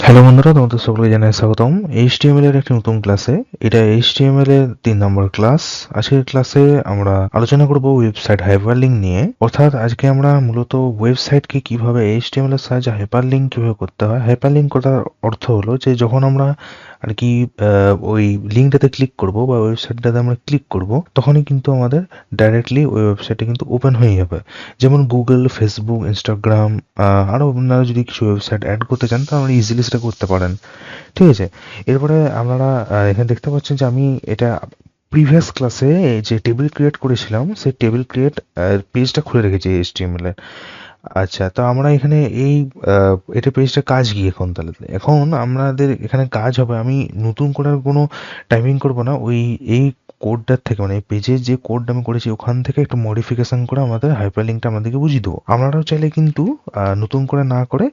Hello বন্ধুরা, তোমাদের সকলকে জানাই স্বাগতম এইচটিএমএল এর একটি নতুন ক্লাসে। এটা এইচটিএমএল এর 3 নম্বর ক্লাস। আজকের ক্লাসে আমরা আলোচনা করব ওয়েবসাইট হাইপারলিংক নিয়ে। অর্থাৎ আজকে আমরা মূলত ওয়েবসাইটকে কিভাবে এইচটিএমএল এর সাহায্যে হাইপারলিংক কিভাবে করতে হয়। হাইপারলিংক করার অর্থ হলো যে যখন আমরা আর কি ওই লিঙ্কটাতে ক্লিক করব বা ওয়েবসাইটটাতে আমরা ক্লিক করব, তখনই কিন্তু আমাদের ডাইরেক্টলি ওই ওয়েবসাইটটা কিন্তু ওপেন হয়ে যাবে। যেমন গুগল, ফেসবুক, ইনস্টাগ্রাম, আরও আপনারা যদি কিছু ওয়েবসাইট অ্যাড করতে চান তো আমরা ইজিলি সেটা করতে পারেন। ঠিক আছে, এরপরে আপনারা এখানে দেখতে পাচ্ছেন যে আমি এটা প্রিভিয়াস ক্লাসে যে টেবিল ক্রিয়েট করেছিলাম সেই টেবিল ক্রিয়েট পেজটা খুলে রেখেছি এইচটিএমএল এর। আচ্ছা, তো আমরা এখানে এই এটা পেজটা কাজ কি এখন? তাহলে এখন আমাদের এখানে কাজ হবে, আমি নতুন করে আর কোনো টাইপিং করব না। এই কোডটার থেকে, মানে এই পেজের যে কোডটা আমি করেছি ওখান থেকে একটু মডিফিকেশন করে আমাদের হাইপারলিংকটা আমাদেরকে বুঝিয়ে দেবো। আপনারাও চাইলে কিন্তু নতুন করে না করে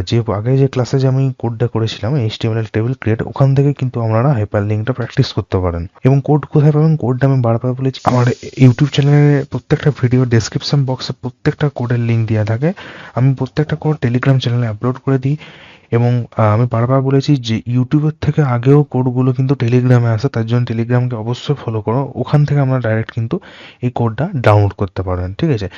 যে আগে যে ক্লাসে যে আমি কোডটা করেছিলাম এইচটিএমএল টেবিল ক্রিয়েট, ওখান থেকে কিন্তু আপনারা হাইপারলিংকটা প্র্যাকটিস করতে পারেন। এবং কোড কোথায় পাবেন? কোডটা আমি বারবার বলেছি, আমার ইউটিউব চ্যানেলে প্রত্যেকটা ভিডিও ডেসক্রিপশন বক্সে প্রত্যেকটা কোডের লিঙ্ক দেওয়া থাকে। আমি প্রত্যেকটা কোড টেলিগ্রাম চ্যানেলে আপলোড করে দিই। এবং আমি বারবার বলেছি যে ইউটিউবের থেকে আগেও কোডগুলো কিন্তু টেলিগ্রামে আসে, তার জন্য টেলিগ্রামকে অবশ্যই ফলো করো। ওখান থেকে আমরা ডাইরেক্ট কিন্তু এই কোডটা ডাউনলোড করতে পারেন। ঠিক আছে,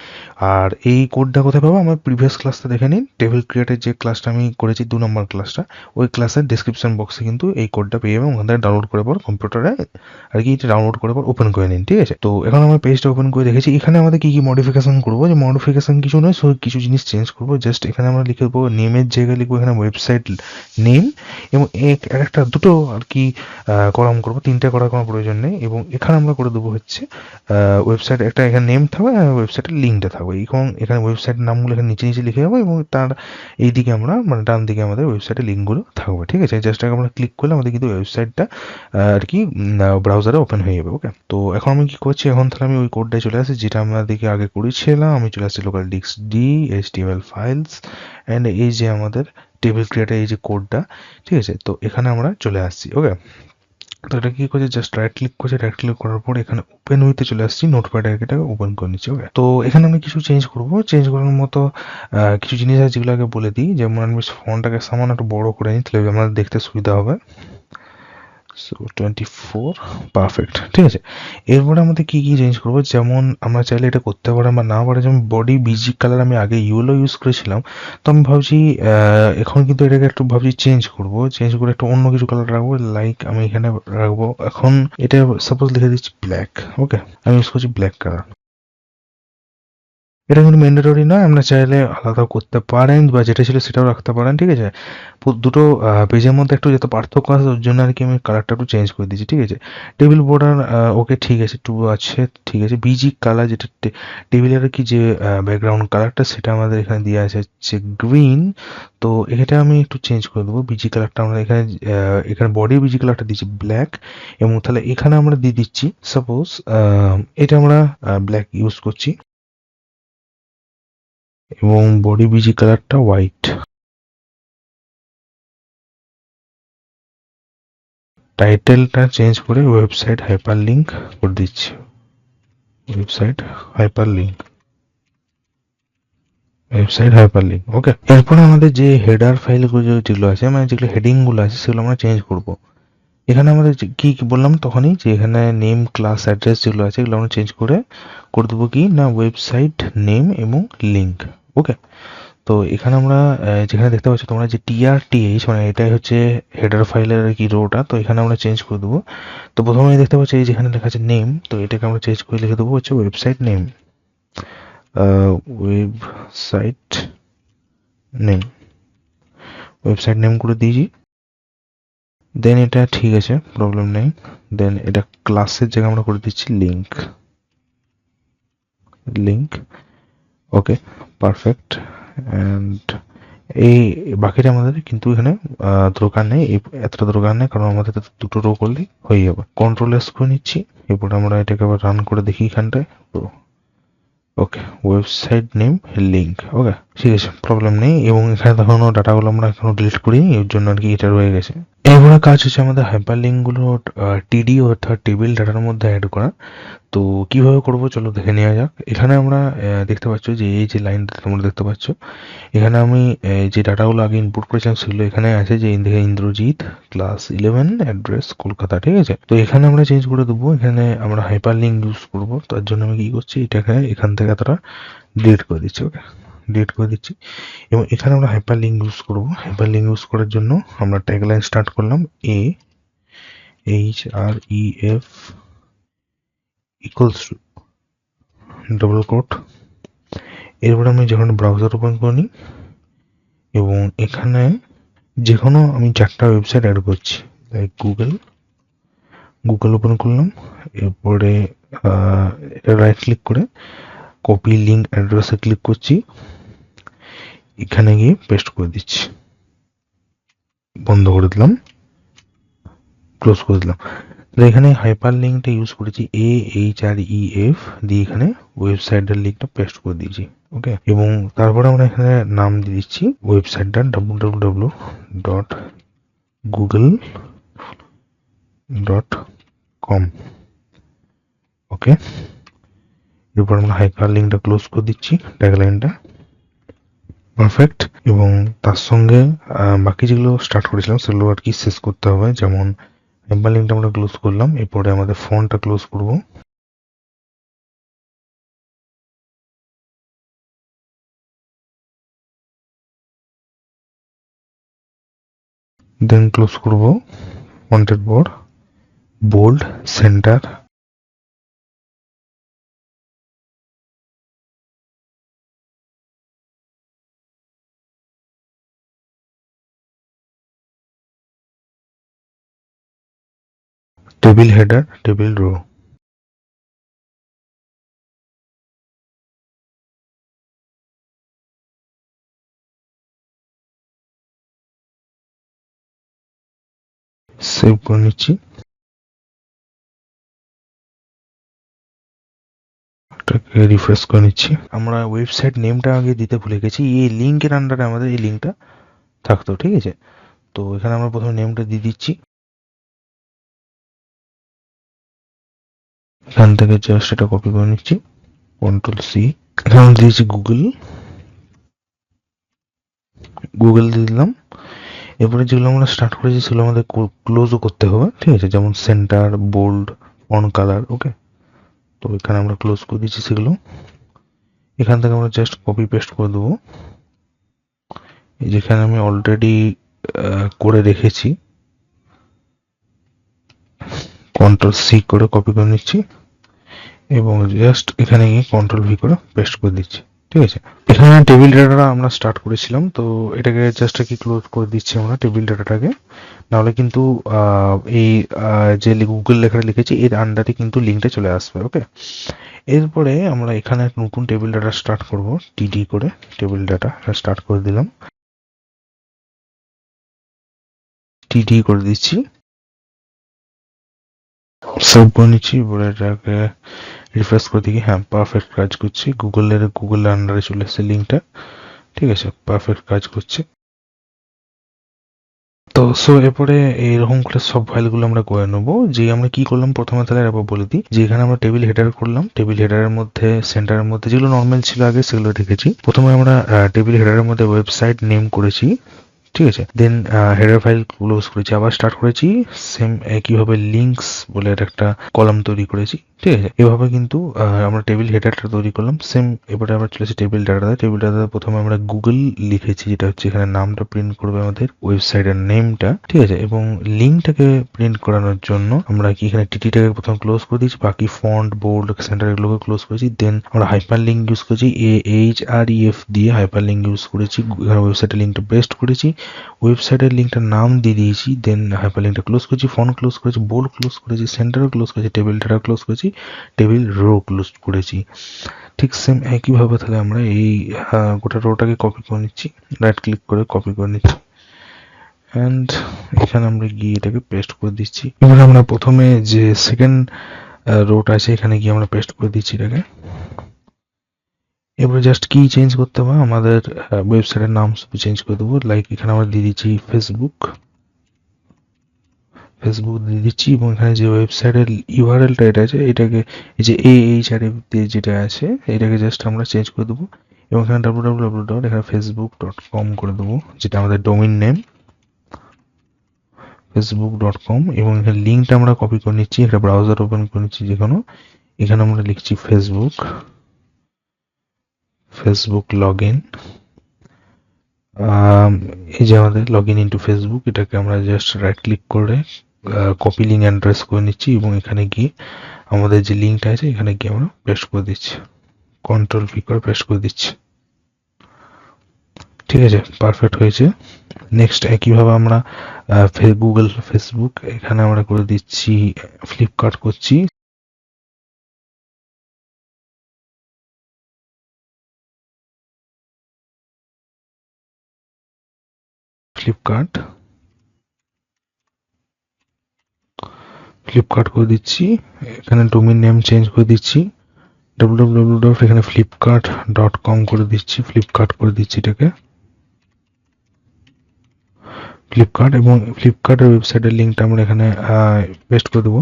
আর এই কোডটা কোথায় পাবো? আমার প্রিভিয়াস ক্লাসটা দেখে নিন। টেবিল ক্রিয়েটের যে ক্লাসটা আমি করেছি 2 নম্বর ক্লাসটা, ওই ক্লাসের ডিসক্রিপশন বক্সে কিন্তু এই কোডটা পেয়ে যাবেন। ওখান থেকে ডাউনলোড করে পর কম্পিউটারে আর কি এটা ডাউনলোড করে পর ওপেন করে নিন। ঠিক আছে, তো এখন আমরা পেজটা ওপেন করে দেখেছি। এখানে আমাদের কি কি মডিফিকেশন করবো? যে মডিফিকেশন কিছু নয়, সো কিছু জিনিস চেঞ্জ করবো। জাস্ট এখানে আমরা লিখে দেবো নেমের জায়গায় লিখবো এখানে ওয়েবসাইট নেম, এবং একটা দুটো আর কি কলাম করবো, 3টে করার কোনো প্রয়োজন নেই। এবং এখানে আমরা করে দেবো হচ্ছে ওয়েবসাইট একটা এখানে নেম থাকবে আর ওয়েবসাইটের লিঙ্কটা থাকবে। এবং এখানে ওয়েবসাইটের নামগুলো এখানে নিচে নিচে লিখে যাবো, এবং তার এইদিকে আমরা মানে ডান দিকে আমাদের ওয়েবসাইটের লিঙ্কগুলো থাকবে। ঠিক আছে, জাস্ট আমরা ক্লিক করলে আমাদের কিন্তু ওয়েবসাইটটা আর কি ব্রাউজারে ওপেন হয়ে যাবে। ওকে, তো এখন আমি কি করছি, এখন তাহলে আমি ওই কোডটায় চলে আসি যেটা আমাদেরকে আগে করেছিলাম। আমি চলে আসছি local disk D HTML files and এই যে আমাদের টেবিল ক্রিয়েটের এই যে কোডটা। ঠিক আছে, তো এখানে আমরা চলে আসছি। ওকে, তো এটা কি করছে, জাস্ট রাইট ক্লিক করছে, রাইট ক্লিক করার পর এখানে ওপেন উইথে চলে আসছি, নোটপ্যাড এটাকে ওপেন করে নিচ্ছি। ওকে, তো এখানে আমি কিছু চেঞ্জ করব। চেঞ্জ করার মতো কিছু জিনিস আছে যেগুলো আগে বলে দিই। যেমন আমি ফন্টটাকে সামান্য একটু বড় করে নিই, তাহলে আমাদের দেখতে সুবিধা হবে। So 24 perfect. ঠিক আছে, এরপরে আমাদের কি কি চেঞ্জ করবো? যেমন আমরা চাইলে এটা করতে পারি বা না পারে। যেমন বডি বিজি কালার আমি আগে ইয়েলো ইউজ করেছিলাম, তো আমি ভাবছি এখন কিন্তু এটাকে একটু ভাবছি চেঞ্জ করবো। চেঞ্জ করে একটু অন্য কিছু কালার রাখবো। লাইক আমি এখানে রাখবো এখন এটা সাপোজ লিখে দিচ্ছি ব্ল্যাক। ওকে, আমি ইউজ করছি ব্ল্যাক কালার। এটা কিন্তু ম্যান্ডেটরি নয়, আমরা চাইলে আলাদাও করতে পারেন বা যেটা ছিল সেটাও রাখতে পারেন। ঠিক আছে, দুটো পেজের মধ্যে একটু যাতে পার্থক্য আছে ওর জন্য আর কি আমি কালারটা একটু চেঞ্জ করে দিয়েছি। ঠিক আছে, টেবিল বর্ডার ওকে ঠিক আছে, টু আছে ঠিক আছে। বিজি কালার যেটা টেবিলের কি যে ব্যাকগ্রাউন্ড কালারটা সেটা আমাদের এখানে দেওয়া আছে হচ্ছে গ্রিন। তো এটা আমি একটু চেঞ্জ করে দেবো। বিজি কালারটা আমরা এখানে এখানে বডি বিজি কালারটা দিচ্ছি ব্ল্যাক, এবং তাহলে এখানে আমরা দিয়ে দিচ্ছি সাপোজ এটা আমরা ব্ল্যাক ইউজ করছি, এবং বডি বিজি কালারটা হোয়াইট। টাইটেলটা চেঞ্জ করে ওয়েবসাইট হাইপারলিংক করে দিচ্ছি। Website hyperlink, website hyperlink. Okay, এরপর আমাদের যে হেডার ফাইলগুলো যেগুলো আছে, মানে যেগুলো হেডিংগুলো আছে সেগুলো আমরা চেঞ্জ করব। এখানে আমাদের কি কি বললাম তখনই, যে এখানে নেম, ক্লাস, অ্যাড্রেস যেগুলো আছে এগুলো আমরা চেঞ্জ করে করে দেবো কি না ওয়েবসাইট নেম এবং লিঙ্ক। ওকে, তো এখানে আমরা যেখানে দেখতে পাচ্ছ তোমরা যে TRTH, মানে এটাই হচ্ছে হেডার ফাইলের আর কি রোটা, তো এখানে আমরা চেঞ্জ করে দেবো। তো প্রথমে দেখতে পাচ্ছি এই যেখানে লেখা আছে নেম, তো এটাকে আমরা চেঞ্জ করে লিখে দেবো হচ্ছে website name. Website name, website name করে দিয়েছি। দেন এটা ঠিক আছে, প্রবলেম নেই। দেন এটা ক্লাসের জায়গায় আমরা করে দিচ্ছি link, link. Okay, perfect. And এই বাকিটা আমাদের কিন্তু এখানে দরকার নেই, এতটা দরকার নেই, কারণ আমাদের দুটো রো করলেই হয়ে যাবে। কন্ট্রোল এস করে নিচ্ছি। এরপর আমরা এটাকে আবার রান করে দেখি এখানটায়। ওকে, ওয়েবসাইট নেম লিঙ্ক। ওকে, ঠিক আছে, প্রবলেম নেই। এবং এখানে দেখানো ডাটাগুলো আমরা এখনো ডিলিট করিনি, এর জন্য আর কি এটা রয়ে গেছে। এরপরে কাজ হচ্ছে আমাদের হাইপার লিঙ্কগুলো TD অর্থাৎ টেবিল ডাটার মধ্যে অ্যাড করা। তো তো কিভাবে করব চলো দেখে নেওয়া যাক। এখানে আমরা দেখতে পাচ্ছ যে এই যে লাইনটা তোমরা দেখতে পাচ্ছ, এখানে আমি যে ডাটাগুলো আগে ইনপুট করেছিলাম সেগুলো এখানে আছে, যে ইন্দ্রজিৎ ক্লাস 11 অ্যাড্রেস কলকাতা, ঠিক আছে। তো এখানে আমরা চেঞ্জ করে দেবো, এখানে আমরা হাইপার লিঙ্ক ইউজ করব। তার জন্য আমি কি করছি, এটাকে এখান থেকে এতটা ডিলিট করে দিচ্ছি, ওকে, ডিলিট করে দিচ্ছি। এবং এখানে আমরা হাইপার লিঙ্ক ইউজ করবো। হাইপার লিঙ্ক ইউজ করার জন্য আমরা ট্যাগলাইন স্টার্ট করলাম, AHREF equals to double quote. এরপরে আমি যখন ব্রাউজার ওপেন করি এবং এখানে যে কোনো আমি 4টা ওয়েবসাইট অ্যাড করছি, লাইক গুগল ওপেন করলাম। এরপরে এটা রাইট ক্লিক করে কপি লিঙ্ক অ্যাড্রেসে ক্লিক করছি, এখানে গিয়ে পেস্ট করে দিচ্ছি, বন্ধ করে দিলাম, ক্লোজ করে দিলাম। তো এখানে হাইপার লিঙ্কটা ইউজ করেছি, AHREF দিয়ে এখানে ওয়েবসাইটের লিঙ্কটা পেস্ট করে দিয়েছি, ওকে। এবং তারপরে আমরা এখানে নাম দিয়ে দিচ্ছি ওয়েবসাইটটা www.google.com, ওকে। এরপর আমরা হাইপার লিঙ্কটা ক্লোজ করে দিচ্ছি, ট্যাগলাইনটা পারফেক্ট। এবং তার সঙ্গে বাকি যেগুলো স্টার্ট করেছিলাম সেগুলো আর কি শেষ করতে হবে। যেমন হাইপার লিঙ্কটা আমরা ক্লোজ করলাম, এরপরে আমাদের ফন্টটা ক্লোজ করব, দেন ক্লোজ করব ফন্টের পর bold center, table header, table row. Save করে নিচ্ছি, এটাকে রিফ্রেশ করে নিচ্ছি। আমরা ওয়েবসাইট নেমটা আগে দিতে ভুলে গেছি, এই লিঙ্কের আন্ডারে আমাদের এই লিঙ্কটা থাকতো, ঠিক আছে। তো এখানে আমরা প্রথমে নেমটা দিয়ে দিচ্ছি, এখান থেকে জাস্ট এটা কপি করে নিচ্ছি, Ctrl+C। এখানে দিয়েছি গুগল দিয়ে দিলাম। এরপরে যেগুলো আমরা স্টার্ট করেছি সেগুলো আমাদের ক্লোজও করতে হবে, ঠিক আছে, যেমন সেন্টার, বোল্ড, অন কালার, ওকে। তো এখানে আমরা ক্লোজ করে দিচ্ছি সেগুলো। এখান থেকে আমরা জাস্ট কপি পেস্ট করে দেবো, যেখানে আমি অলরেডি করে রেখেছি, Ctrl+C করে কপি করে নিচ্ছি এবং জাস্ট এখানে গিয়ে Ctrl+V করে পেস্ট করে দিচ্ছি, ঠিক আছে। এখানে টেবিল ডাটাটা আমরা স্টার্ট করেছিলাম, তো এটাকে জাস্ট কি ক্লোজ করে দিচ্ছি আমরা টেবিল ডাটাটাকে, নাহলে কিন্তু এই যে গুগল লেখাটা লিখেছি এর আন্ডারে কিন্তু লিঙ্কটা চলে আসবে, ওকে। এরপরে আমরা এখানে নতুন টেবিল ডাটা স্টার্ট করব, TD করে টেবিল ডাটা স্টার্ট করে দিলাম, TD করে দিচ্ছি, সেভ করে নিচ্ছি। এবারে এটাকে রিফ্রেশ করে দেখি, হ্যাঁ পারফেক্ট কাজ করছে, গুগলের আন্ডারে চলে এসেছে লিঙ্কটা, ঠিক আছে, পারফেক্ট কাজ করছে। তো এরপরে এইরকম করে সব ফাইলগুলো আমরা করে নেবো। যে আমরা কি করলাম প্রথমে, তাহলে একবার বলে দিই যে এখানে আমরা টেবিল হেডার করলাম, টেবিল হেডারের মধ্যে সেন্টারের মধ্যে যেগুলো নর্মাল ছিল আগে সেগুলো রেখেছি। প্রথমে আমরা টেবিল হেডারের মধ্যে ওয়েবসাইট নেম করেছি, ঠিক আছে। দেন হেডার ফাইল ক্লোজ করেছি, আবার স্টার্ট করেছি সেম একইভাবে লিঙ্কস বলে একটা কলাম তৈরি করেছি, ঠিক আছে। এভাবে কিন্তু আমরা টেবিল হেডারটা তৈরি করলাম সেম। এবারে আমরা চলেছি টেবিল ডাটাতে। টেবিল ডাটাতে প্রথমে আমরা গুগল লিখেছি, যেটা হচ্ছে এখানে নামটা প্রিন্ট করবে আমাদের ওয়েবসাইটের নেমটা, ঠিক আছে। এবং লিঙ্কটাকে প্রিন্ট করানোর জন্য আমরা কি এখানে টিটিটাকে প্রথমে ক্লোজ করে দিয়েছি, বাকি ফন্ট, বোল্ড, সেন্টার এগুলোকে ক্লোজ করেছি। দেন আমরা হাইপার লিঙ্ক ইউজ করেছি, AHREF দিয়ে হাইপার লিঙ্ক ইউজ করেছি, ওয়েবসাইটের লিঙ্কটা পেস্ট করেছি, ওয়েবসাইটের লিঙ্কটার নাম দিয়ে দিয়েছি, দেন হাইপার লিঙ্কটা ক্লোজ করেছি, ফন্ট ক্লোজ করেছি, বোল্ড ক্লোজ করেছি, সেন্টার ক্লোজ করেছি, টেবিল ডাটা ক্লোজ করেছি, টেবিল রো ক্লোজ করেছি। ঠিক সেম একইভাবে তাহলে আমরা এই গোটা রোটাকে কপি করে নিচ্ছি, রাইট ক্লিক করে কপি করে নিচ্ছি অ্যান্ড এখানে আমরা গিয়ে এটাকে পেস্ট করে দিচ্ছি। এবার আমরা প্রথমে যে সেকেন্ড রোটা আছে এখানে গিয়ে আমরা পেস্ট করে দিচ্ছি এটাকে। এবারে জাস্ট কি চেঞ্জ করতে হবে, আমাদের ওয়েবসাইটের নাম শুধু চেঞ্জ করে দেবো, লাইক এখানে আমরা দিয়ে দিচ্ছি ফেসবুক, ফেসবুক দিয়ে দিচ্ছি এবং এখানে যে ওয়েবসাইটের ইউআরএলটা এটা আছে এটাকে এই যে AHRF দিয়ে যেটা আছে এটাকে জাস্ট আমরা চেঞ্জ করে দেবো এবং এখানে www. এখানে facebook.com করে দেবো যেটা আমাদের ডোমেইন নেম facebook.com এবং এখানে লিঙ্কটা আমরা কপি করে নিচ্ছি, একটা ব্রাউজার ওপেন করে নিচ্ছি যে কোনো, এখানে আমরা লিখছি ফেসবুক লগ ইন। এই যে আমাদের লগ ইন ইন্টু ফেসবুক, এটাকে আমরা জাস্ট রাইট ক্লিক করে কপি লিঙ্ক অ্যাড্রেস করে নিচ্ছি এবং এখানে গিয়ে আমাদের যে লিঙ্কটা আছে এখানে গিয়ে আমরা পেস্ট করে দিচ্ছি, কন্ট্রোল ভি করে পেস্ট করে দিচ্ছি। ঠিক আছে, পারফেক্ট হয়েছে। নেক্সট একইভাবে আমরা গুগল ফেসবুক এখানে আমরা করে দিচ্ছি ফ্লিপকার্ট করছি, ফ্লিপকার্ট করে দিচ্ছি। এখানে ডোমেইন নেম চেঞ্জ করে দিচ্ছি www. এখানে flipkart.com করে দিচ্ছি, ফ্লিপকার্ট করে দিচ্ছি এটাকে ফ্লিপকার্ট, এবং ফ্লিপকার্টের ওয়েবসাইটের লিঙ্কটা আমরা এখানে পেস্ট করে দেবো।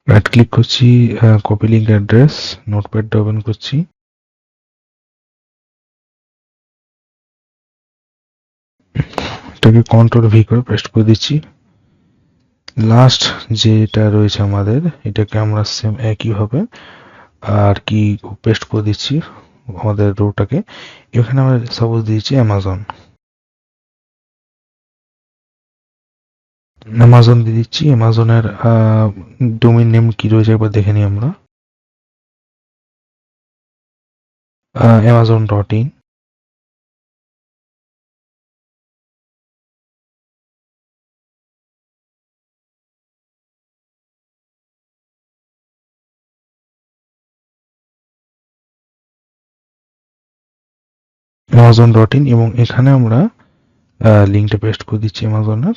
রাইট ক্লিক করছি, কপি লিঙ্ক অ্যাড্রেস, নোটপ্যাডটা ওপেন করছি, এটাকে কন্ট্রোল ভি করে পেস্ট করে দিচ্ছি। লাস্ট যেটা রয়েছে আমাদের এটাকে আমরা সেম একইভাবে আর কি পেস্ট করে দিচ্ছি আমাদের রোটাকে। এখানে আমরা সাপোজ দিয়েছি অ্যামাজন দিয়ে দিচ্ছি। অ্যামাজনের ডোমেইন নেম কি রয়েছে একবার দেখে নিই আমরা, amazon.in। amazon.in এবং এখানে আমরা লিঙ্কটা পেস্ট করে দিচ্ছি অ্যামাজনের।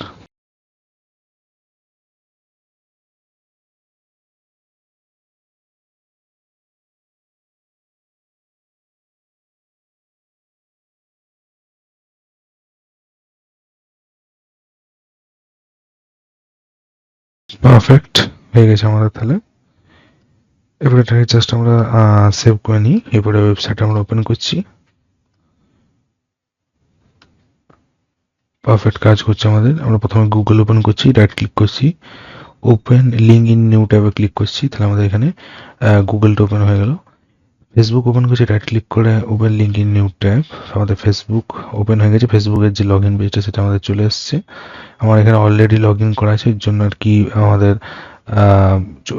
পারফেক্ট হয়ে গেছে আমাদের তাহলে। এবার এটাকে জাস্ট আমরা সেভ করে নিই। এবারে ওয়েবসাইট আমরা ওপেন করছি, পারফেক্ট কাজ করছে আমাদের। আমরা প্রথমে গুগল ওপেন করছি, রাইট ক্লিক করছি, ওপেন লিঙ্ক ইন নিউ ট্যাবে ক্লিক করছি, তাহলে আমাদের এখানে গুগলটা ওপেন হয়ে গেল। ফেসবুক ওপেন করছি, রাইট ক্লিক করে open link in new tab, আমাদের ফেসবুক ওপেন হয়ে গেছে। ফেসবুকের যে লগ ইন পেজটা সেটা আমাদের চলে এসছে। আমার এখানে অলরেডি লগ ইন করা আছে, এর জন্য আর কি আমাদের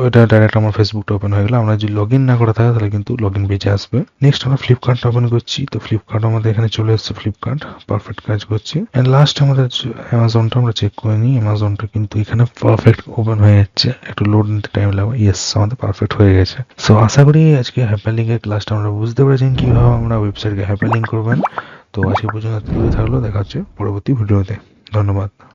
এটা ডাইরেক্ট আমার ফেসবুকটা ওপেন হয়ে গেলো। আমরা যদি লগ ইন না করা থাকে তাহলে কিন্তু লগ ইন পেজে আসবে। নেক্সট আমরা ফ্লিপকার্টটা ওপেন করছি, তো ফ্লিপকার্ট আমাদের এখানে চলে এসছে, ফ্লিপকার্ট পারফেক্ট কাজ করছে। অ্যান্ড লাস্ট আমাদের অ্যামাজনটা আমরা চেক করে নিই, অ্যামাজনটা কিন্তু এখানে পারফেক্ট ওপেন হয়ে যাচ্ছে, একটু লোড নিতে টাইম লাগবে। ইয়েস, আমাদের পারফেক্ট হয়ে গেছে। সো আশা করি আজকে হাইপারলিংকের ক্লাসটা আমরা বুঝতে পেরেছেন কিভাবে আমরা ওয়েবসাইটকে হাইপারলিংক করবেন। তো আজকে পর্যন্ত থাকলো, দেখা হচ্ছে পরবর্তী ভিডিওতে। ধন্যবাদ।